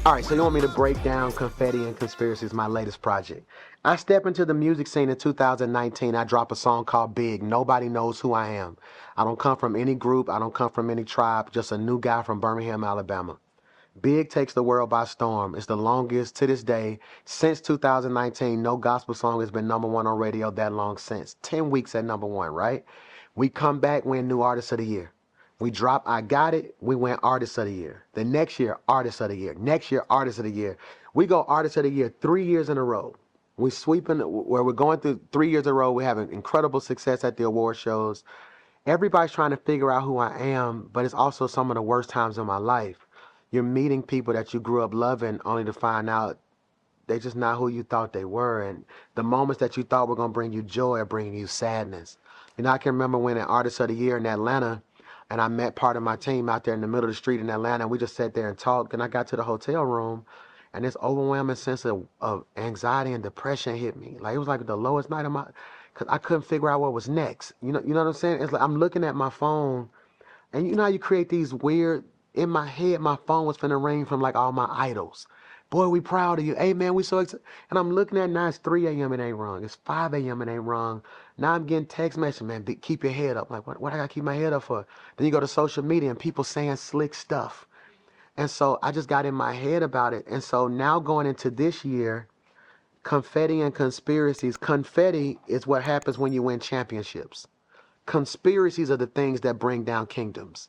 All right, so you want me to break down Confetti and Conspiracies, my latest project. I step into the music scene in 2019. I drop a song called Big. Nobody knows who I am. I don't come from any group. I don't come from any tribe. Just a new guy from Birmingham, Alabama. Big takes the world by storm. It's the longest to this day. Since 2019, no gospel song has been number one on radio that long since. 10 weeks at number one, right? We come back, win New Artist of the Year. We drop I Got It, we win Artist of the Year. The next year, Artist of the Year. Next year, Artist of the Year. We go Artist of the Year 3 years in a row. We sweeping where we're going through 3 years in a row. We're having incredible success at the award shows. Everybody's trying to figure out who I am, but it's also some of the worst times in my life. You're meeting people that you grew up loving only to find out they're just not who you thought they were. And the moments that you thought were going to bring you joy are bringing you sadness. You know, I can remember winning Artist of the Year in Atlanta, and I met part of my team out there in the middle of the street in Atlanta, and we just sat there and talked. And I got to the hotel room, and this overwhelming sense of anxiety and depression hit me. Like, it was like the lowest night of my, because I couldn't figure out what was next. You know what I'm saying? It's like I'm looking at my phone, and you know how you create these weird, in my head, my phone was finna ring from like all my idols. Boy, we proud of you. Hey, man, we so excited. And I'm looking at now, it's 3 a.m. It ain't wrong. It's 5 a.m. It ain't wrong. Now I'm getting text message, man, keep your head up. Like, what I got to keep my head up for? Then you go to social media and people saying slick stuff. And so I just got in my head about it. And so now going into this year, Confetti and Conspiracies. Confetti is what happens when you win championships. Conspiracies are the things that bring down kingdoms.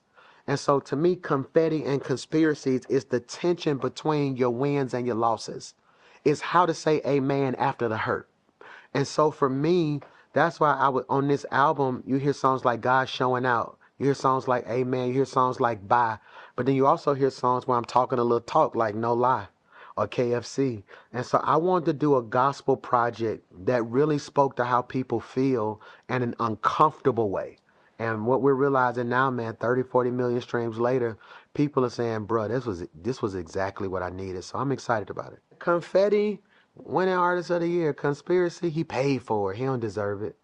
And so to me, Confetti and Conspiracies is the tension between your wins and your losses. It's how to say amen after the hurt. And so for me, that's why I would, on this album, you hear songs like God Showing Out. You hear songs like Amen. You hear songs like Bye. But then you also hear songs where I'm talking a little talk like No Lie or KFC. And so I wanted to do a gospel project that really spoke to how people feel in an uncomfortable way. And what we're realizing now, man, 30, 40 million streams later, people are saying, bro, this was exactly what I needed. So I'm excited about it. Confetti, winning Artist of the Year. Conspiracy, he paid for it. He don't deserve it.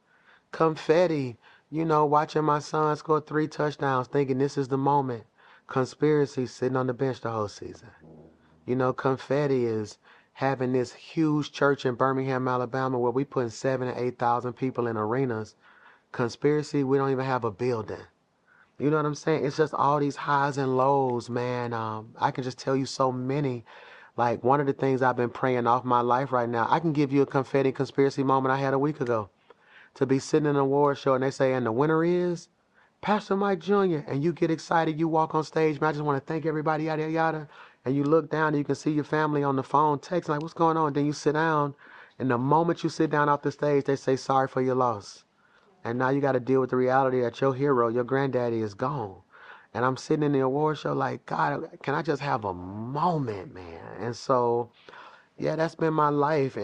Confetti, watching my son score 3 touchdowns, thinking this is the moment. Conspiracy, sitting on the bench the whole season. Confetti is having this huge church in Birmingham, Alabama, where we putting 7,000 to 8,000 people in arenas. Conspiracy, we don't even have a building. You know what I'm saying? It's just all these highs and lows, man. I can just tell you so many. Like, one of the things I've been praying off my life right now, I can give you a Confetti Conspiracy moment I had a week ago. To be sitting in an award show and they say, and the winner is Pastor Mike Jr. And you get excited, you walk on stage, man, I just want to thank everybody, yada, yada. And you look down and you can see your family on the phone text, like, what's going on? Then you sit down, and the moment you sit down off the stage, they say, sorry for your loss. And now you got to deal with the reality that your hero, your granddaddy, is gone. And I'm sitting in the award show like, God, can I just have a moment, man? And so, yeah, that's been my life.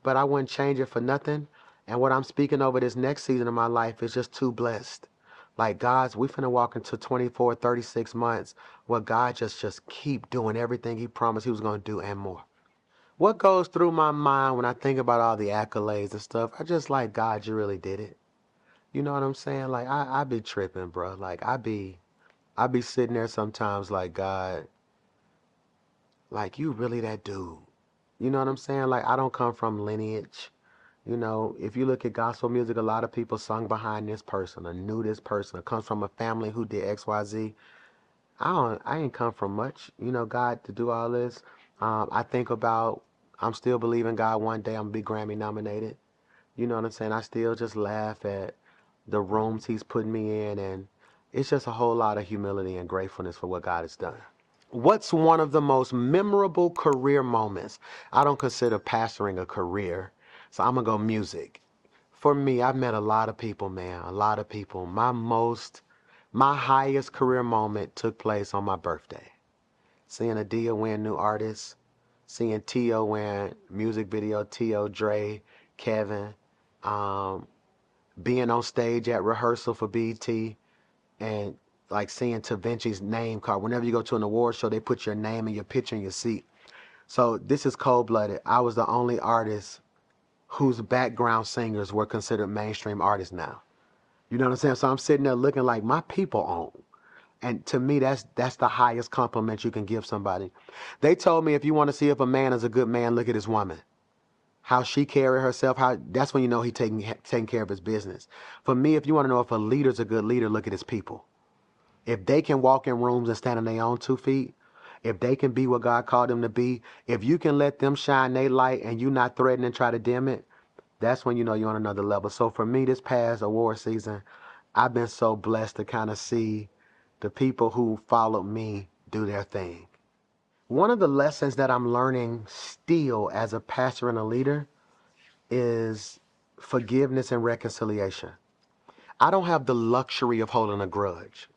But I wouldn't change it for nothing. And what I'm speaking over this next season of my life is just too blessed. Like, we finna walk into 24, 36 months where God just keep doing everything he promised he was going to do and more. What goes through my mind when I think about all the accolades and stuff, I just like, God, you really did it. You know what I'm saying? Like, I be tripping, bro. Like, I be sitting there sometimes like, God, like, you really that dude. You know what I'm saying? Like, I don't come from lineage. If you look at gospel music, a lot of people sung behind this person or knew this person or comes from a family who did X, Y, Z. I ain't come from much, God, to do all this. I think about, I'm still believing God one day I'm gonna be Grammy nominated. You know what I'm saying? I still just laugh at the rooms he's putting me in, and it's just a whole lot of humility and gratefulness for what God has done. What's one of the most memorable career moments? I don't consider pastoring a career, so I'm going to go music. For me, I've met a lot of people, man, a lot of people. My highest career moment took place on my birthday. Seeing Adia win New Artist, seeing T.O. win music video, T.O., Dre, Kevin, being on stage at rehearsal for BT, and like seeing Da Vinci's name card. Whenever you go to an award show, they put your name and your picture in your seat. So this is cold-blooded. I was the only artist whose background singers were considered mainstream artists now. You know what I'm saying? So I'm sitting there looking like my people own. And to me, that's the highest compliment you can give somebody. They told me if you want to see if a man is a good man, look at his woman. How she carry herself, how that's when you know he taking care of his business. For me, if you want to know if a leader's a good leader, look at his people. If they can walk in rooms and stand on their own 2 feet, if they can be what God called them to be, if you can let them shine their light and you not threaten and try to dim it, that's when you know you're on another level. So for me, this past award season, I've been so blessed to kind of see the people who followed me do their thing. One of the lessons that I'm learning still as a pastor and a leader is forgiveness and reconciliation. I don't have the luxury of holding a grudge.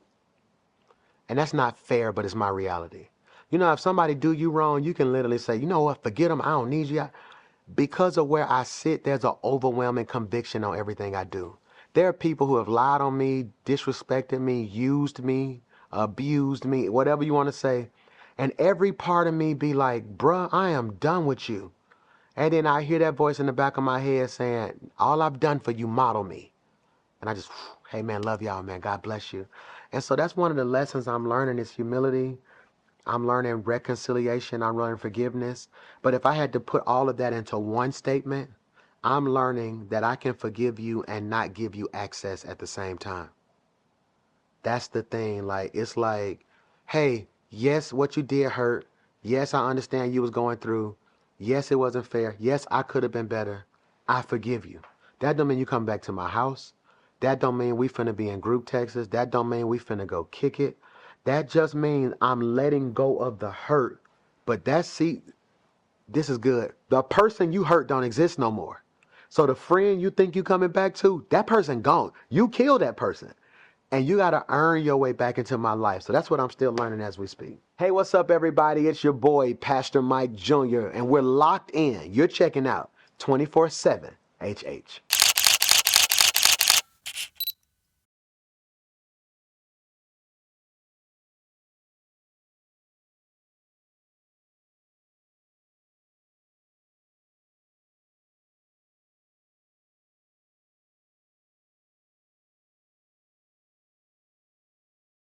And that's not fair, but it's my reality. You know, if somebody do you wrong, you can literally say, you know what, forget them, I don't need you. Because of where I sit, there's an overwhelming conviction on everything I do. There are people who have lied on me, disrespected me, used me, abused me, whatever you want to say. And every part of me be like, bruh, I am done with you. And then I hear that voice in the back of my head saying, all I've done for you, model me. And I just, hey man, love y'all, man. God bless you. And so that's one of the lessons I'm learning is humility. I'm learning reconciliation. I'm learning forgiveness. But if I had to put all of that into one statement, I'm learning that I can forgive you and not give you access at the same time. That's the thing. Like, it's like, hey, yes, what you did hurt. Yes, I understand you was going through. Yes, it wasn't fair. Yes, I could have been better. I forgive you. That don't mean you come back to my house. That don't mean we finna be in group texts. That don't mean we finna go kick it. That just means I'm letting go of the hurt. But see, this is good. The person you hurt don't exist no more. So the friend you think you coming back to, that person gone. You killed that person. And you got to earn your way back into my life. So that's what I'm still learning as we speak. Hey, what's up, everybody? It's your boy, Pastor Mike Jr., and we're locked in. You're checking out 24/7 HH.